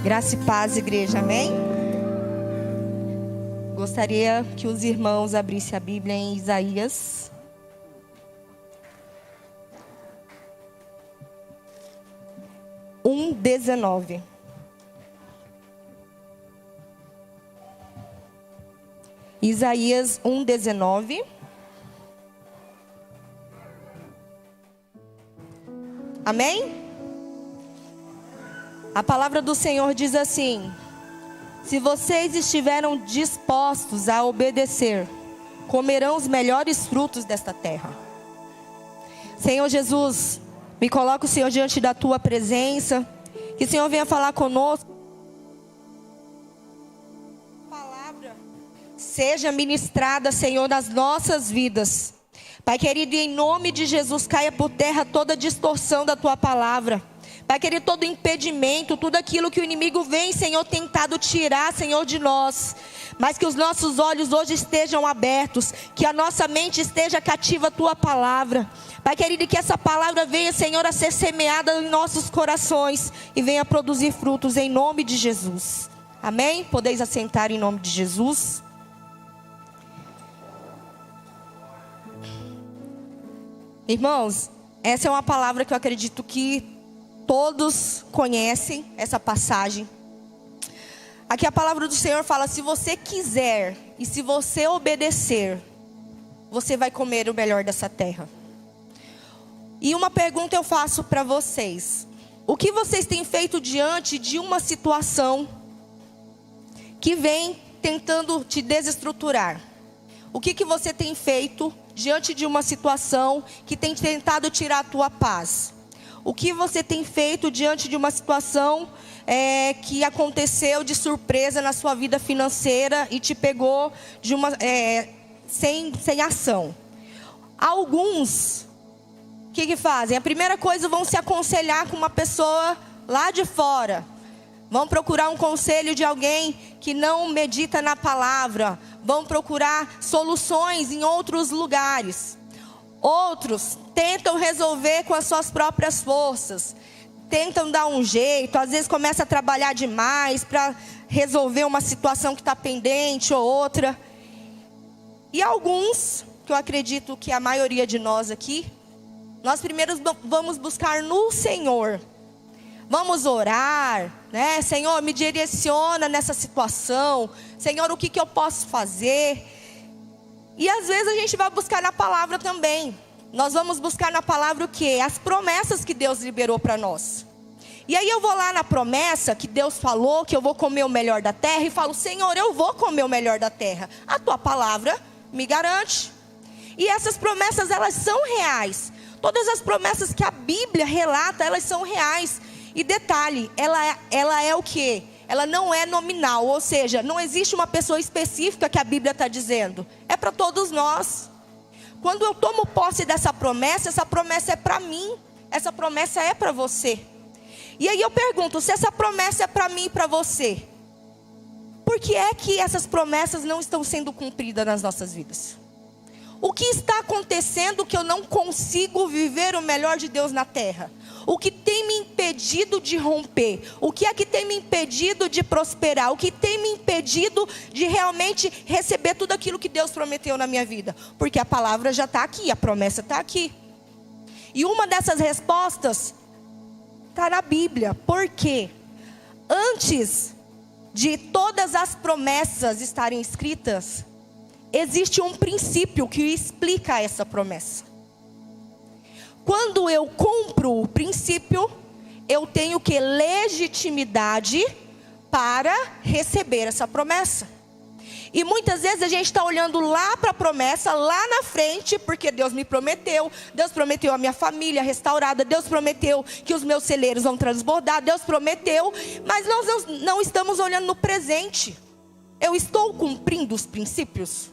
Graça e paz, igreja, amém? Gostaria que os irmãos abrissem a Bíblia em Isaías. (1:19). Isaías 1:19. Amém? A palavra do Senhor diz assim: se vocês estiveram dispostos a obedecer, comerão os melhores frutos desta terra. Senhor Jesus, me coloca o Senhor diante da tua presença, que o Senhor venha falar conosco. A palavra seja ministrada, Senhor, nas nossas vidas. Pai querido, em nome de Jesus, caia por terra toda distorção da tua palavra. Pai querido, todo impedimento, tudo aquilo que o inimigo vem, Senhor, tentado tirar, Senhor, de nós. Mas que os nossos olhos hoje estejam abertos, que a nossa mente esteja cativa à tua palavra. Pai querido, que essa palavra venha, Senhor, a ser semeada em nossos corações e venha produzir frutos em nome de Jesus. Amém? Podeis assentar em nome de Jesus. Irmãos, essa é uma palavra que eu acredito que todos conhecem, essa passagem. Aqui a palavra do Senhor fala: se você quiser e se você obedecer, você vai comer o melhor dessa terra. E uma pergunta eu faço para vocês: o que vocês têm feito diante de uma situação que vem tentando te desestruturar? O que você tem feito diante de uma situação que tem tentado tirar a tua paz? O que você tem feito diante de uma situação que aconteceu de surpresa na sua vida financeira e te pegou de sem ação? Alguns, o que fazem? A primeira coisa, vão se aconselhar com uma pessoa lá de fora. Vão procurar um conselho de alguém que não medita na palavra. Vão procurar soluções em outros lugares. Outros tentam resolver com as suas próprias forças. Tentam dar um jeito. Às vezes começa a trabalhar demais para resolver uma situação que está pendente ou outra. E alguns, que eu acredito que a maioria de nós aqui, nós primeiro vamos buscar no Senhor. Vamos orar, né? Senhor, me direciona nessa situação. Senhor, o que eu posso fazer? E às vezes a gente vai buscar na palavra também. Nós vamos buscar na palavra o quê? As promessas que Deus liberou para nós. E aí eu vou lá na promessa que Deus falou que eu vou comer o melhor da terra. E falo: Senhor, eu vou comer o melhor da terra. A tua palavra me garante. E essas promessas, elas são reais. Todas as promessas que a Bíblia relata, elas são reais. E detalhe, ela é o quê? Ela não é nominal, ou seja, não existe uma pessoa específica que a Bíblia está dizendo. É para todos nós. Quando eu tomo posse dessa promessa, essa promessa é para mim. Essa promessa é para você. E aí eu pergunto, se essa promessa é para mim e para você, por que é que essas promessas não estão sendo cumpridas nas nossas vidas? O que está acontecendo que eu não consigo viver o melhor de Deus na terra? O que tem me impedido de romper? O que é que tem me impedido de prosperar? O que tem me impedido de realmente receber tudo aquilo que Deus prometeu na minha vida? Porque a palavra já está aqui, a promessa está aqui. E uma dessas respostas está na Bíblia. Por quê? Antes de todas as promessas estarem escritas, existe um princípio que explica essa promessa. Quando eu cumpro o princípio, eu tenho que legitimidade para receber essa promessa. E muitas vezes a gente está olhando lá para a promessa, lá na frente, porque Deus me prometeu. Deus prometeu a minha família restaurada. Deus prometeu que os meus celeiros vão transbordar. Deus prometeu, mas nós não estamos olhando no presente. Eu estou cumprindo os princípios?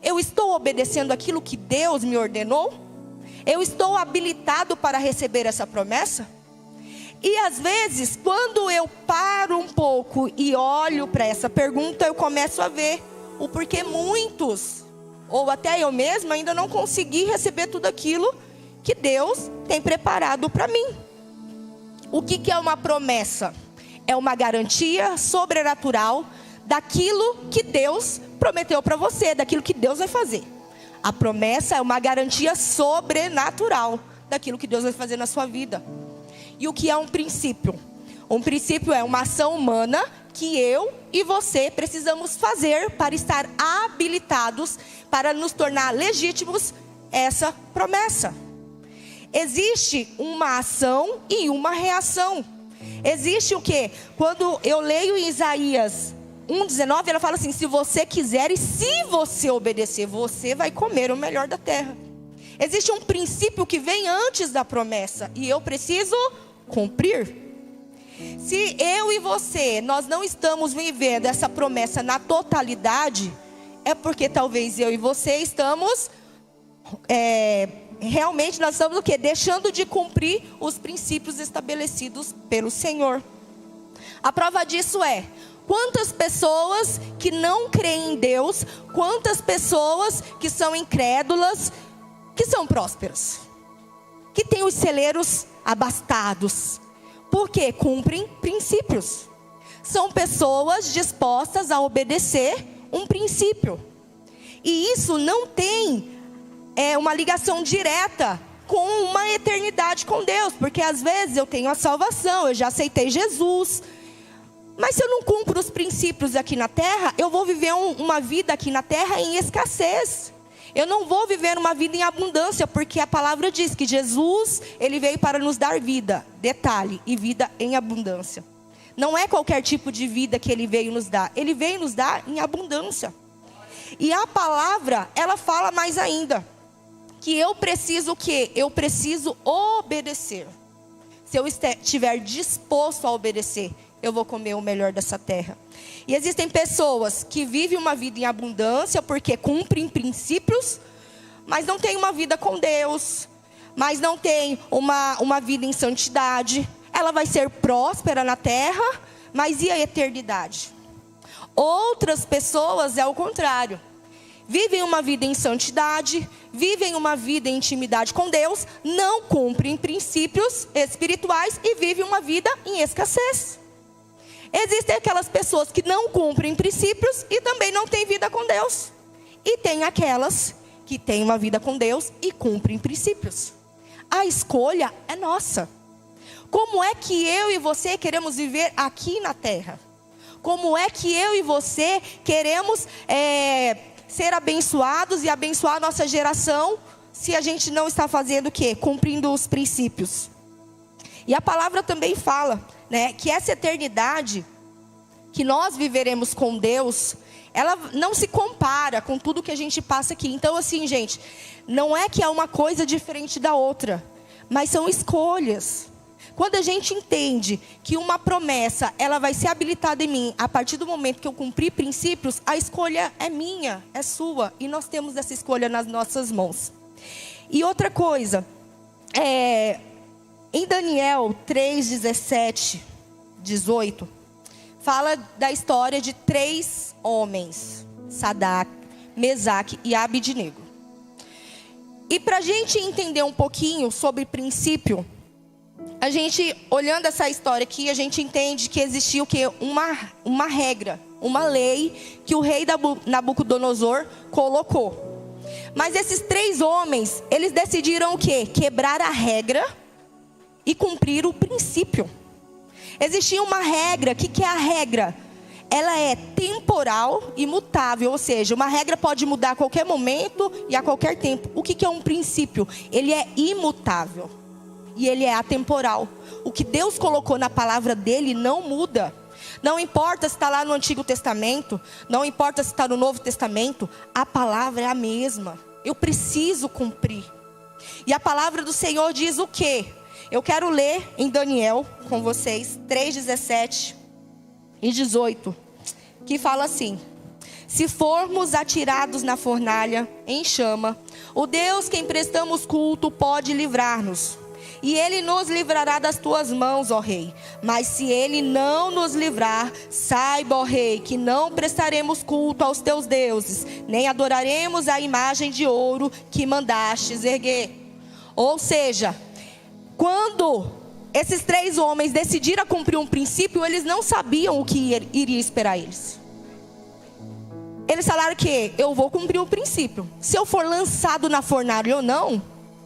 Eu estou obedecendo aquilo que Deus me ordenou? Eu estou habilitado para receber essa promessa? E às vezes, quando eu paro um pouco e olho para essa pergunta, eu começo a ver o porquê muitos, ou até eu mesma, ainda não consegui receber tudo aquilo que Deus tem preparado para mim. O que é uma promessa? é uma garantia sobrenatural daquilo que Deus prometeu para você, daquilo que Deus vai fazer. A promessa é uma garantia sobrenatural daquilo que Deus vai fazer na sua vida. E o que é um princípio? Um princípio é uma ação humana que eu e você precisamos fazer para estar habilitados, para nos tornar legítimos essa promessa. Existe uma ação e uma reação. Existe o quê? Quando eu leio em Isaías 1:19, ela fala assim: se você quiser e se você obedecer, você vai comer o melhor da terra. Existe um princípio que vem antes da promessa e eu preciso cumprir. Se eu e você, nós não estamos vivendo essa promessa na totalidade, é porque talvez eu e você estamos, realmente nós estamos o quê? Deixando de cumprir os princípios estabelecidos pelo Senhor. A prova disso é, quantas pessoas que não creem em Deus, quantas pessoas que são incrédulas, que são prósperas, que têm os celeiros abastados, porque cumprem princípios. São pessoas dispostas a obedecer um princípio. E isso não tem uma ligação direta com uma eternidade com Deus. Porque às vezes eu tenho a salvação, eu já aceitei Jesus. Mas se eu não cumpro os princípios aqui na terra, eu vou viver uma vida aqui na terra em escassez. Eu não vou viver uma vida em abundância, porque a palavra diz que Jesus, ele veio para nos dar vida, detalhe, e vida em abundância. Não é qualquer tipo de vida que ele veio nos dar, ele veio nos dar em abundância. E a palavra, ela fala mais ainda, que eu preciso o quê? Eu preciso obedecer. Se eu estiver disposto a obedecer, eu vou comer o melhor dessa terra. E existem pessoas que vivem uma vida em abundância porque cumprem princípios, mas não têm uma vida com Deus, mas não têm uma vida em santidade. Ela vai ser próspera na terra, mas e a eternidade? Outras pessoas é o contrário. Vivem uma vida em santidade, vivem uma vida em intimidade com Deus, não cumprem princípios espirituais e vivem uma vida em escassez. Existem aquelas pessoas que não cumprem princípios e também não têm vida com Deus. E tem aquelas que têm uma vida com Deus e cumprem princípios. A escolha é nossa. Como é que eu e você queremos viver aqui na terra? Como é que eu e você queremos ser abençoados e abençoar a nossa geração se a gente não está fazendo o quê? Cumprindo os princípios. E a palavra também fala, né, que essa eternidade que nós viveremos com Deus, ela não se compara com tudo que a gente passa aqui. Então assim, gente, não é que é uma coisa diferente da outra, mas são escolhas. Quando a gente entende que uma promessa, ela vai ser habilitada em mim a partir do momento que eu cumprir princípios, a escolha é minha, é sua, e nós temos essa escolha nas nossas mãos. E outra coisa, em Daniel 3:17, 18, fala da história de 3 homens, Sadraque, Mesaque e Abednego. E para a gente entender um pouquinho sobre princípio, a gente, olhando essa história aqui, a gente entende que existia o quê? Uma regra, uma lei que o rei Nabucodonosor colocou. Mas esses 3 homens, eles decidiram o quê? Quebrar a regra e cumprir o princípio. Existia uma regra. O que é a regra? Ela é temporal e mutável, ou seja, uma regra pode mudar a qualquer momento e a qualquer tempo. O que é um princípio? Ele é imutável e ele é atemporal. O que Deus colocou na palavra dele não muda. Não importa se está lá no Antigo Testamento, não importa se está no Novo Testamento, a palavra é a mesma. Eu preciso cumprir. E a palavra do Senhor diz o quê? Eu quero ler em Daniel com vocês 3:17 e 18, que fala assim: se formos atirados na fornalha em chama, o Deus quem prestamos culto pode livrar-nos. E Ele nos livrará das tuas mãos, ó Rei. Mas se Ele não nos livrar, saiba, ó Rei, que não prestaremos culto aos teus deuses, nem adoraremos a imagem de ouro que mandastes erguer. Ou seja, quando esses 3 homens decidiram cumprir um princípio, eles não sabiam o que iria esperar eles. Eles falaram que eu vou cumprir o princípio. Se eu for lançado na fornalha ou não,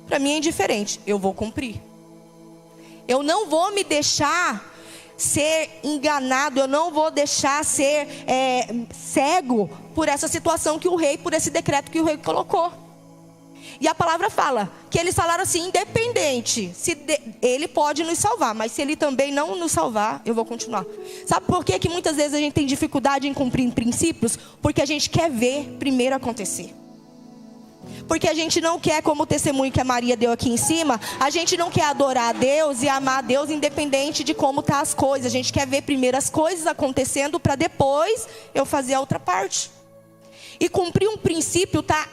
para mim é indiferente. Eu vou cumprir. Eu não vou me deixar ser enganado. Eu não vou deixar ser cego por essa situação que o rei, por esse decreto que o rei colocou. E a palavra fala que eles falaram assim, independente, ele pode nos salvar, mas se ele também não nos salvar, eu vou continuar. Sabe por que muitas vezes a gente tem dificuldade em cumprir princípios? Porque a gente quer ver primeiro acontecer. Porque a gente não quer, como o testemunho que a Maria deu aqui em cima, a gente não quer adorar a Deus e amar a Deus independente de como tá as coisas. A gente quer ver primeiro as coisas acontecendo para depois eu fazer a outra parte. E cumprir um princípio tá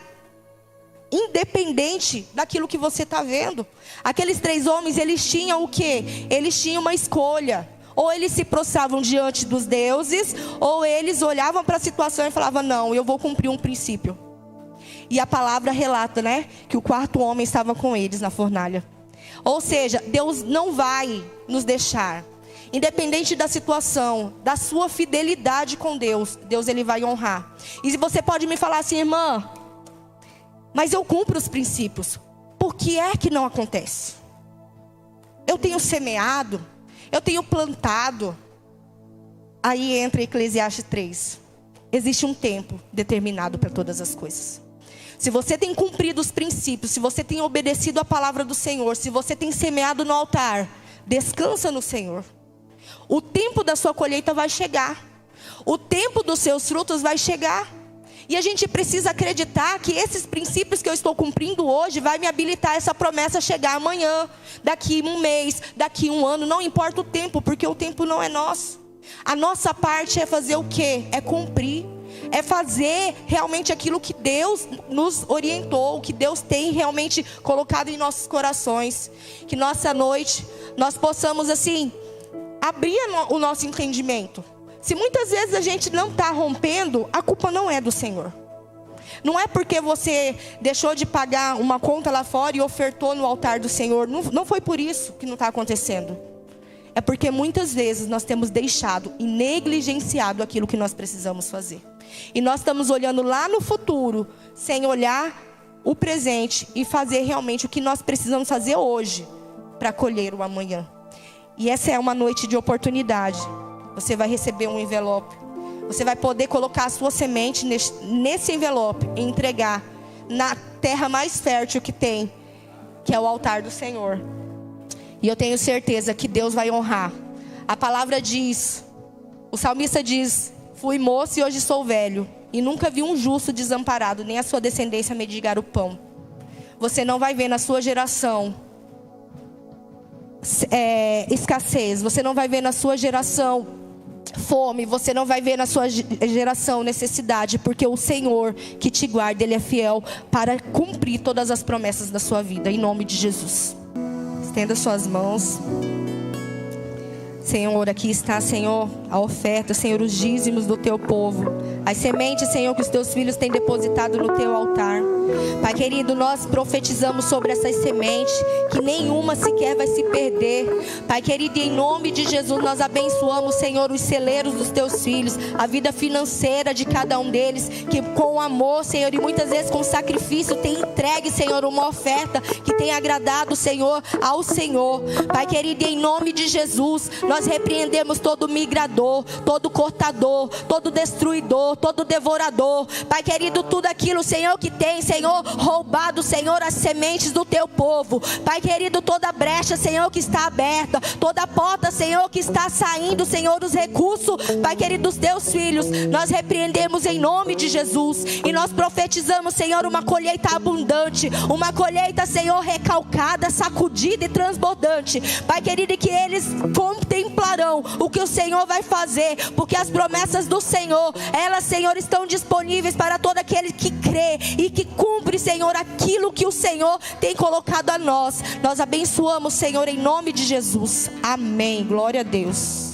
independente daquilo que você está vendo. Aqueles 3 homens, eles tinham o quê? Eles tinham uma escolha. Ou eles se prostravam diante dos deuses, ou eles olhavam para a situação e falavam, não, eu vou cumprir um princípio. E a palavra relata, né, que o 4º homem estava com eles na fornalha. Ou seja, Deus não vai nos deixar, independente da situação, da sua fidelidade com Deus, Deus ele vai honrar. E você pode me falar assim, irmã, mas eu cumpro os princípios. Por que é que não acontece? Eu tenho semeado, eu tenho plantado. Aí entra Eclesiastes 3. Existe um tempo determinado para todas as coisas. Se você tem cumprido os princípios, se você tem obedecido a palavra do Senhor, se você tem semeado no altar, descansa no Senhor. O tempo da sua colheita vai chegar. O tempo dos seus frutos vai chegar. E a gente precisa acreditar que esses princípios que eu estou cumprindo hoje vai me habilitar essa promessa a chegar amanhã, daqui 1 mês, daqui 1 ano, não importa o tempo, porque o tempo não é nosso. A nossa parte é fazer o quê? É cumprir. É fazer realmente aquilo que Deus nos orientou, que Deus tem realmente colocado em nossos corações. Que nessa noite nós possamos assim, abrir o nosso entendimento. Se muitas vezes a gente não está rompendo, a culpa não é do Senhor. Não é porque você deixou de pagar uma conta lá fora e ofertou no altar do Senhor. Não foi por isso que não está acontecendo. É porque muitas vezes nós temos deixado e negligenciado aquilo que nós precisamos fazer. E nós estamos olhando lá no futuro, sem olhar o presente e fazer realmente o que nós precisamos fazer hoje para colher o amanhã. E essa é uma noite de oportunidade. Você vai receber um envelope. Você vai poder colocar a sua semente nesse envelope e entregar na terra mais fértil que tem, que é o altar do Senhor. E eu tenho certeza que Deus vai honrar. A palavra diz, o salmista diz, fui moço e hoje sou velho, e nunca vi um justo desamparado, nem a sua descendência mendigar o pão. Você não vai ver na sua geração escassez, você não vai ver na sua geração fome, você não vai ver na sua geração necessidade, porque o Senhor que te guarda, Ele é fiel para cumprir todas as promessas da sua vida, em nome de Jesus. Estenda suas mãos. Senhor, aqui está, Senhor, a oferta, Senhor, os dízimos do teu povo, as sementes, Senhor, que os teus filhos têm depositado no teu altar. Pai querido, nós profetizamos sobre essas sementes, que nenhuma sequer vai se perder. Pai querido, em nome de Jesus, nós abençoamos, Senhor, os celeiros dos teus filhos, a vida financeira de cada um deles, que com amor, Senhor, e muitas vezes com sacrifício, tem entregue, Senhor, uma oferta que tem agradado, Senhor, ao Senhor. Pai querido, em nome de Jesus, nós repreendemos todo migrador, todo cortador, todo destruidor, todo devorador. Pai querido, tudo aquilo, Senhor, que tem, Senhor, roubado, Senhor, as sementes do teu povo. Pai querido, toda brecha, Senhor, que está aberta, toda porta, Senhor, que está saindo, Senhor, os recursos, Pai querido, dos teus filhos, nós repreendemos em nome de Jesus. E nós profetizamos, Senhor, uma colheita abundante, uma colheita, Senhor, recalcada, sacudida e transbordante. Pai querido, que eles contemplarão o que o Senhor vai fazer, porque as promessas do Senhor, elas, Senhor, estão disponíveis para todo aquele que crê e que cumpre, Senhor, aquilo que o Senhor tem colocado a nós. Nós abençoamos, Senhor, em nome de Jesus. Amém. Glória a Deus.